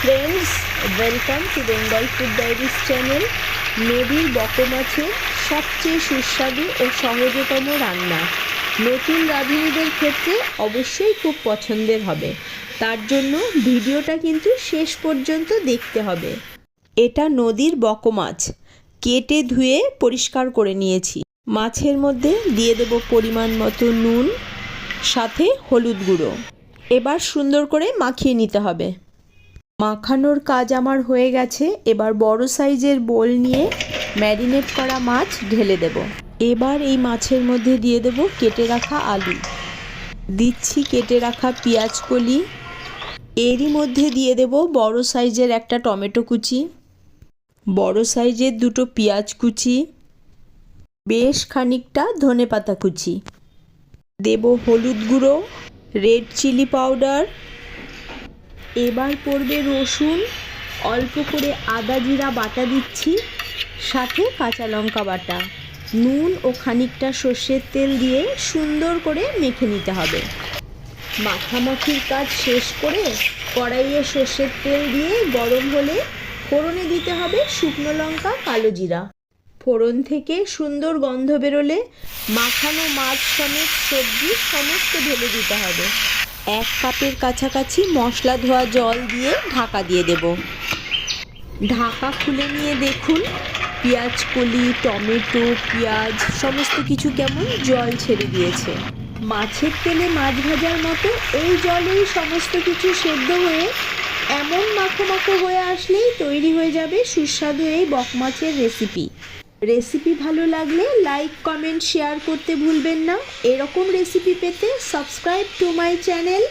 Friends, welcome to Bengal food diaries channel. নদীর বকমাছের সবচেয়ে সুস্বাদু ও সহজতম রান্না নতুন রাঁধুনিদের ক্ষেত্রে অবশ্যই খুব পছন্দের হবে। তার জন্য ভিডিওটা কিন্তু শেষ পর্যন্ত দেখতে হবে। এটা নদীর বকমাছ, কেটে ধুয়ে পরিষ্কার করে নিয়েছি। মাছের মধ্যে দিয়ে দেব পরিমাণ মতো নুন, সাথে হলুদ গুঁড়ো। এবার সুন্দর করে মাখিয়ে নিতে হবে। মাখানোর কাজ আমার হয়ে গেছে। এবার বড় সাইজের বোল নিয়ে ম্যারিনেট করা মাছ ঢেলে দেব। এবার এই মাছের মধ্যে দিয়ে দেব কেটে রাখা আলু, দিচ্ছি কেটে রাখা পেঁয়াজ কলি, এরই মধ্যে দিয়ে দেব বড় সাইজের একটা টমেটো কুচি, বড় সাইজের দুটো পেঁয়াজ কুচি, বেশ খানিকটা ধনেপাতা কুচি, দেব হলুদ গুঁড়ো, রেড চিলি পাউডার। এবার পড়বে রসুন, অল্প করে আদা জিরা বাটা দিচ্ছি, সাথে কাঁচা লঙ্কা বাটা, নুন ও খানিকটা সর্ষের তেল দিয়ে সুন্দর করে মেখে নিতে হবে। মাখামাখির কাজ শেষ করে কড়াইয়ে সর্ষের তেল দিয়ে গরম হলে ফোড়নে দিতে হবে শুকনো লঙ্কা, কালো জিরা। ফোড়ন থেকে সুন্দর গন্ধ বেরোলে মাখানো মাছ সমেত সবজি সমস্ত ঢেলে দিতে হবে। 1 কাপের কাছাকাছি মশলা ধোয়া জল দিয়ে ঢাকা দিয়ে দেব। ঢাকা খুলে নিয়ে দেখুন পেঁয়াজ কলি, টমেটো, পেঁয়াজ সমস্ত কিছু কেমন জল ছেড়ে দিয়েছে। মাছের তেলে মাছ ভাজার মতো এই জলেই সমস্ত কিছু সেদ্ধ হয়ে এমন মাখো মাখো হয়ে আসলেই তৈরি হয়ে যাবে সুস্বাদু এই বকমাছের রেসিপি। রেসিপি ভালো লাগলে লাইক, কমেন্ট, শেয়ার করতে ভুলবেন না। এরকম রেসিপি পেতে সাবস্ক্রাইব টু মাই চ্যানেল।